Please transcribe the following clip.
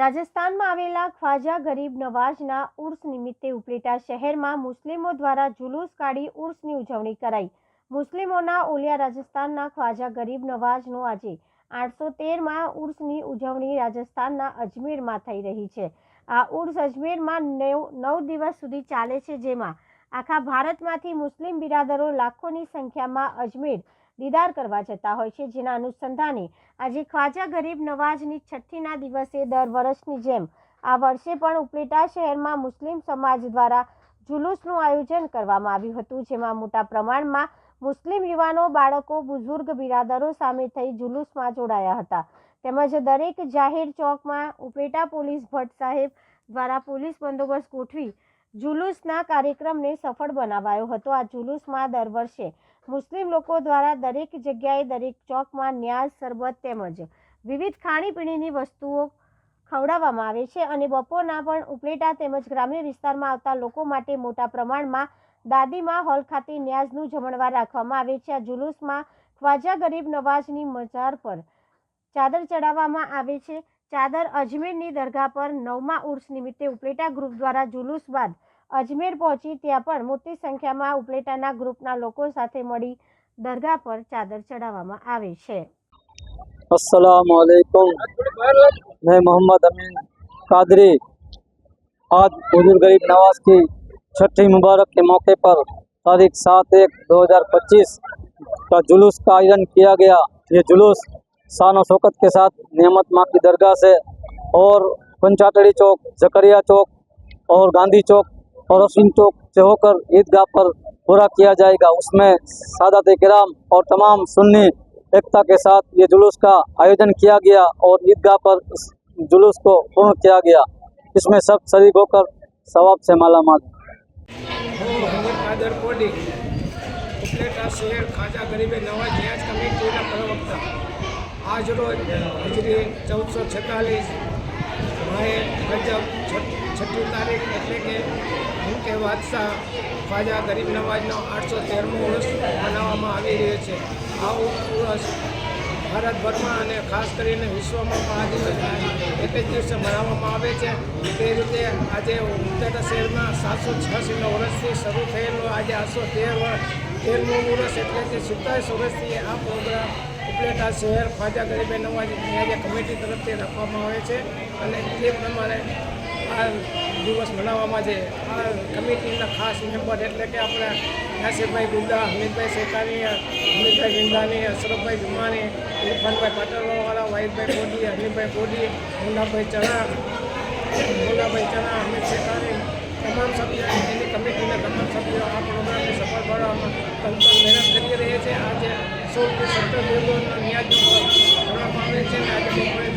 રાજસ્થાનમાં આવેલા ખ્વાજા ગરીબ નવાઝના ઉર્સ નિમિત્તે ઉપલેટા શહેરમાં મુસ્લિમો દ્વારા જુલુસ કાઢી ઉર્સની ઉજવણી કરાઈ। મુસ્લિમોના ઓલિયા રાજસ્થાનના ખ્વાજા ગરીબ નવાઝનો આજે 813માં ઉર્સની ઉજવણી રાજસ્થાનના અજમેરમાં થઈ રહી છે। આ ઉર્સ અજમેરમાં 9 દિવસ સુધી ચાલે છે, જેમાં આખા ભારતમાંથી મુસ્લિમ બિરાદરો લાખોની સંખ્યામાં અજમેર દીદાર કરવા જતા હોય છે, જેના અનુસંધાને આજે ખ્વાજા ગરીબ નવાઝની છઠ્ઠીના દિવસે દર વર્ષની જેમ આ વર્ષે પણ ઉપલેટા શહેરમાં મુસ્લિમ સમાજ દ્વારા જુલુસનું આયોજન કરવામાં આવ્યું હતું, જેમાં મોટા પ્રમાણમાં મુસ્લિમ યુવાનો, બાળકો, બુઝુર્ગ બિરાદરો સામે થઈ જુલુસમાં જોડાયા હતા। તેમજ દરેક જાહેર ચોકમાં ઉપલેટા પોલીસ ભટ્ટ સાહેબ દ્વારા પોલીસ બંદોબસ્ત ગોઠવી જુલુસના કાર્યક્રમને સફળ બનાવાયો હતો। આ જુલુસમાં દર વર્ષે મુસ્લિમ લોકો દ્વારા દરેક જગ્યાએ દરેક ચોકમાં ન્યાઝ, શરબત તેમજ વિવિધ ખાણીપીણીની વસ્તુઓ ખવડાવવામાં આવે છે અને બપોરના પણ ઉપલેટા તેમજ ગ્રામ્ય વિસ્તારમાં આવતા લોકો માટે મોટા પ્રમાણમાં દાદીમા હોલ ખાતે ન્યાઝનું જમણવાર રાખવામાં આવે છે। આ જુલુસમાં ખ્વાજા ગરીબ નવાઝની મજાર પર ચાદર ચડાવવામાં આવે છે। ચાદર અજમેરની દરગાહ પર 9મા ઉર્સ નિમિત્તે ઉપલેટા ગ્રુપ દ્વારા જુલુસ બાદ અજમેર પહોંચી ત્યાં પણ મોટી સંખ્યામાં ઉપલેટાના ગ્રુપના લોકો સાથે મળી દરગાહ પર ચાદર ચડાવવામાં આવે છે। अस्सलामुअलैकुम, मैं मोहम्मद अमीन कादरी आज हुजूर गरीब नवाज की छठी मुबारक के मौके पर तारीख 7/1/2025 का जुलूस का आयोजन किया गया। ये जुलूस शान शौकत के साथ नियामत माँ की दरगाह से और पंचाटड़ी चौक, जकरिया चौक और गांधी चौक और अश्विन चौक से होकर ईदगाह पर पूरा किया जाएगा। उसमें सादात किराम और तमाम सुन्नी एकता के साथ ये जुलूस का आयोजन किया गया और ईदगाह पर इस जुलूस को पूर्ण किया गया। इसमें सब शरीक होकर सवाब से मालामाल। ઉપલેટા શહેર ખ્વાજા ગરીબે નવાઝ ન્યાઝ કમિટીના પ્રવક્તા આજ રોજ હિજરી 1446 માહે રજબ છઠ્ઠી તારીખ એટલે કે ઉનકે બાદશાહ ખ્વાજા ગરીબ નવાઝનો 813મો ઉર્સ મનાવવામાં આવી રહ્યો છે। આ ઉર્સ ભારતભરમાં અને ખાસ કરીને વિશ્વમાં પણ આ દિવસ એક જ દિવસે મનાવવામાં આવે છે। તે રીતે આજે ઉપલેટા શહેરમાં 786 વર્ષથી શરૂ થયેલો આજે 813મો ઉર્સ એટલે કે 27 વર્ષથી આ પ્રોગ્રામ ઉપલેટા શહેર ખ્વાજા ગરીબે નવાઝ ન્યાઝ કમિટી તરફથી રાખવામાં આવે છે અને તે પ્રમાણે આ દિવસ મનાવવામાં છે। આ કમિટીના ખાસ મેમ્બર એટલે કે આપણે નાસિરભાઈ ગુદ્દા, હમીદભાઈ શેખાની, હમીદભાઈ વિંધાની, અશરફભાઈ જુમાની, ઇરફાનભાઈ પાટણવાળા, વાહિદભાઈ કોડી, હમીદભાઈ કોડી, મુન્નાભાઈ ચણા, હમીદ શેખાની, તમામ સભ્યો એની કમિટીના તમામ સભ્યો આ પ્રોગ્રામને સફળ બનાવવામાં તંત્ર મહેનત કરી રહી છે। આજે 16 થી 17 દિવસનો ન્યાજ કરવામાં આવે છે અને આજે બપોરે